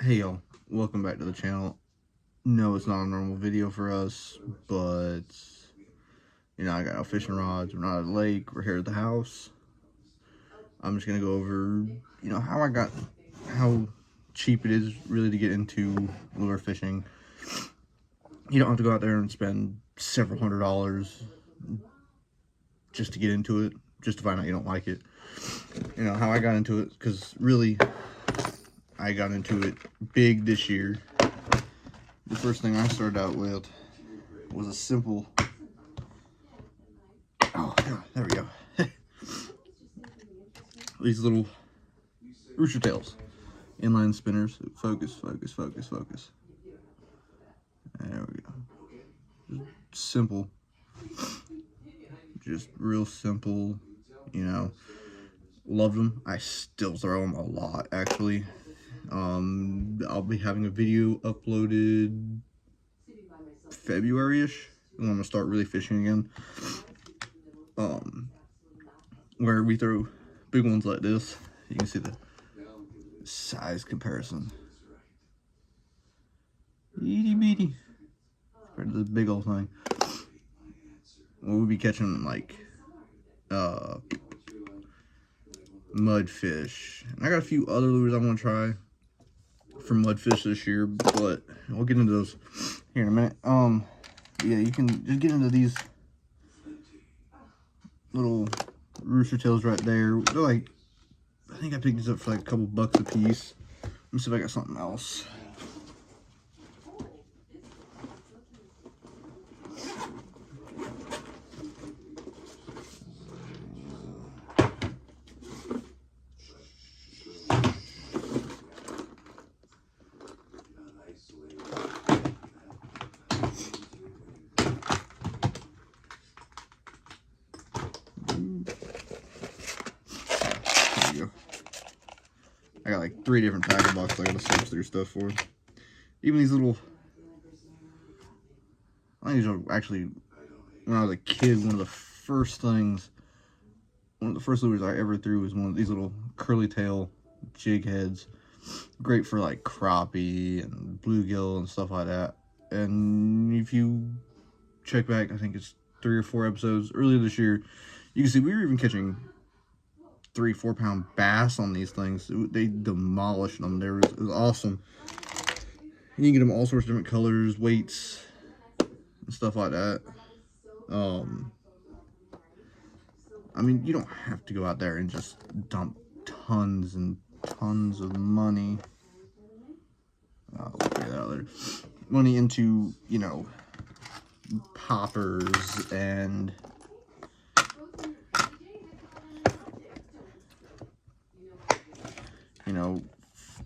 Hey y'all, welcome back to the channel. No, it's not a normal video for us, but I got our fishing rods. We're not at the lake, we're here at the house. I'm just gonna go over, how cheap it is really to get into lure fishing. You don't have to go out there and spend several $100s just to get into it, just to find out you don't like it. How I got into it, because really, I got into it big this year. The first thing I started out with was a simple, there we go. These little rooster tails, inline spinners. Focus. There we go. Just simple, just real simple. Loved them. I still throw them a lot, actually. I'll be having a video uploaded February-ish when I'm gonna start really fishing again. Where we throw big ones like this. You can see the size comparison. Itty bitty compared to this big old thing. We'll be catching like mudfish. And I got a few other lures I want to try for mudfish this year, but we'll get into those here in a minute. Yeah, you can just get into these little rooster tails right there. They're like, I think I picked these up for like a couple bucks a piece. Let me see if I got something else. I got like 3 different tackle boxes I gotta search through stuff for. Even these little, I think these are actually, when I was a kid, one of the first lures I ever threw was one of these little curly tail jig heads. Great for like crappie and bluegill and stuff like that. And if you check back, I think it's 3 or 4 episodes earlier this year, you can see we were even catching 3-4 pound bass on these things. They demolished them. It was awesome. You can get them all sorts of different colors, weights, and stuff like that. I mean, you don't have to go out there and just dump tons and tons of money. I'll figure that out later. Money into, poppers and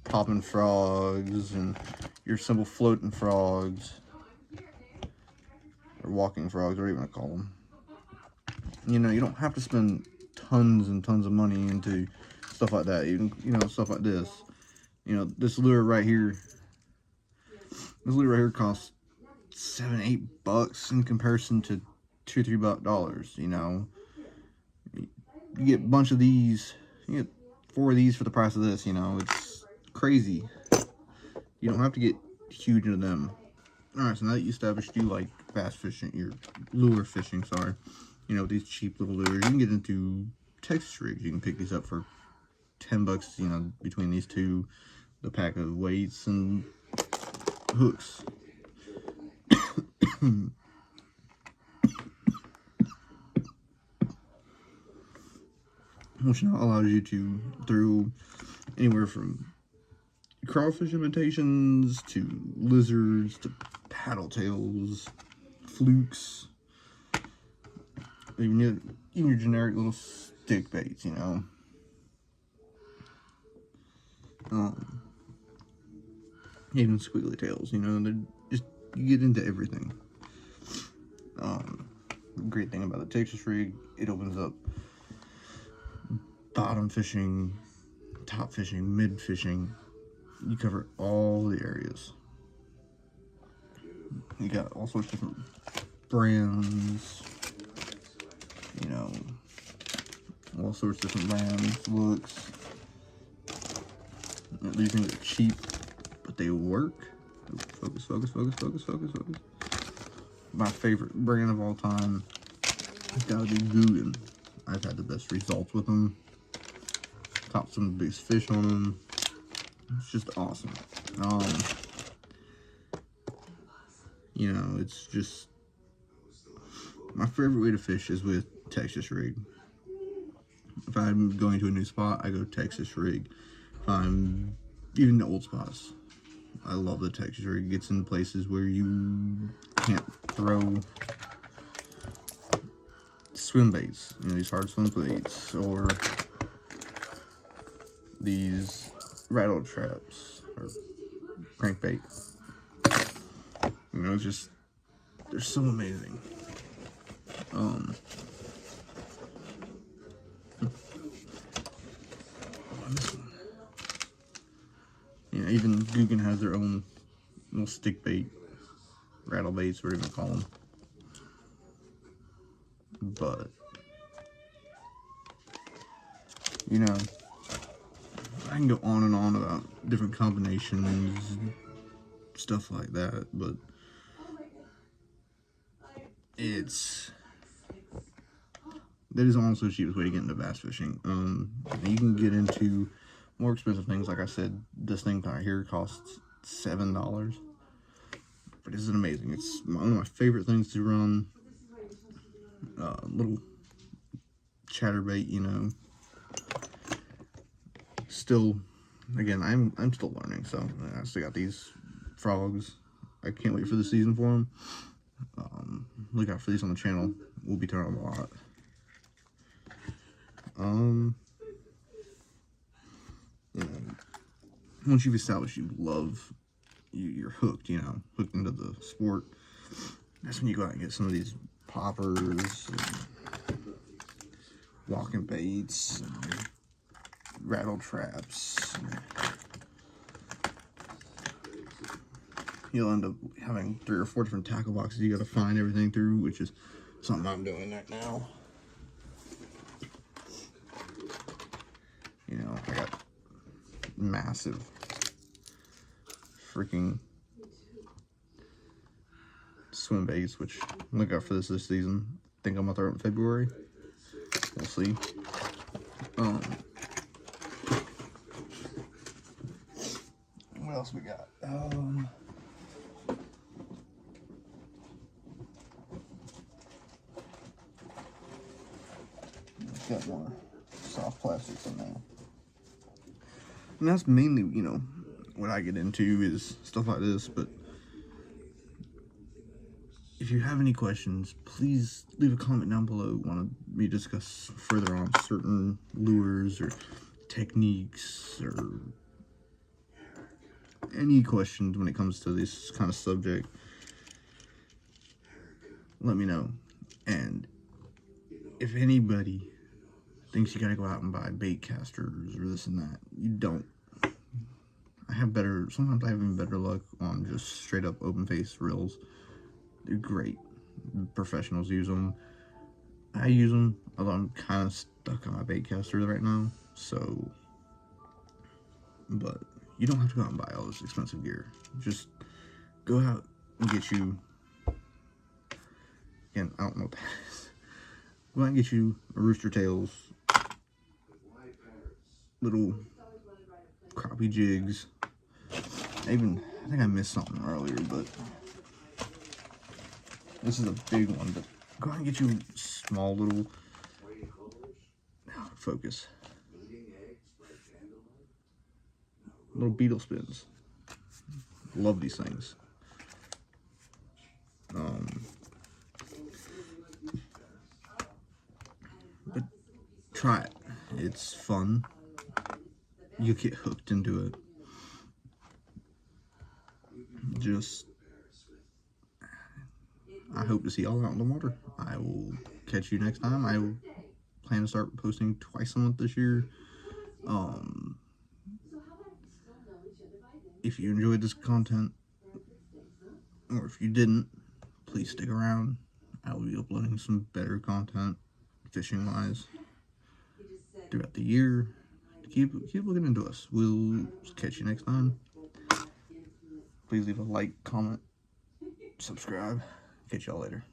popping frogs and your simple floating frogs, or walking frogs, whatever you want to call them. You don't have to spend tons and tons of money into stuff like that. Even, stuff like this. This lure right here costs $7-8 in comparison to $2-3 You get a bunch of these, you get 4 of these for the price of this. It's crazy. You don't have to get huge into them. Alright, so now that you established you like bass fishing, your lure fishing, sorry, these cheap little lures, you can get into Texas rigs. You can pick these up for $10, between these two, the pack of weights and hooks. Which now allows you to throw anywhere from crawfish imitations to lizards to paddle tails, flukes, even your generic little stick baits, even squiggly tails, they're just, you get into everything. The great thing about the Texas rig, it opens up bottom fishing, top fishing, mid fishing. You cover all the areas. You got all sorts of different brands, all sorts of different brands, looks. These things are cheap, but they work. Focus. My favorite brand of all time has got to be Googan. I've had the best results with them. Caught some of the biggest fish on them. It's just awesome. You know, it's just my favorite way to fish is with Texas rig. If I'm going to a new spot, I go Texas rig. If I'm even the old spots, I love the Texas rig. It gets in places where you can't throw swim baits, you know, these hard swim baits, or these rattle traps, or crankbait. You know, it's just, they're so amazing. You know, even Googan has their own little stick bait, rattle baits, whatever you call them. But, you know, I can go on and on about different combinations, stuff like that, but that is also the cheapest way to get into bass fishing. You can get into more expensive things. Like I said, this thing right here costs $7, but it's amazing. It's one of my favorite things to run. Little chatterbait, you know. Still, again, I'm still learning, so I still got these frogs. I can't wait for the season for them. Look out for these on the channel. We'll be turning them a lot. You know, once you've established you love, you're hooked, you know, hooked into the sport, that's when you go out and get some of these poppers, and walking baits, and rattle traps. You'll end up having 3 or 4 different tackle boxes you gotta find everything through, which is something I'm doing right now. You know, I got massive freaking swim baits, which look out for this season. I think I'm gonna throw it in February. We'll see. What else we got? Got more soft plastics in there. And that's mainly, you know, what I get into is stuff like this. But if you have any questions, please leave a comment down below. Want me to discuss further on certain lures or techniques or any questions when it comes to this kind of subject, let me know. And if anybody thinks you gotta go out and buy bait casters or this and that, you don't. Sometimes I have even better luck on just straight up open face reels. They're great. Professionals use them. I use them, although I'm kind of stuck on my bait caster right now, so, but you don't have to go out and buy all this expensive gear. Just go out and get you, again, I don't know what that is. Go out and get you a Rooster Tails, little crappie jigs. I think I missed something earlier, but this is a big one. But go out and get you small little, focus, little beetle spins. Love these things. But try it. It's fun. You get hooked into it. I hope to see y'all out in the water. I will catch you next time. I will plan to start posting twice a month this year. If you enjoyed this content, or if you didn't, please stick around. I will be uploading some better content, fishing-wise, throughout the year. Keep looking into us. We'll catch you next time. Please leave a like, comment, subscribe. Catch y'all later.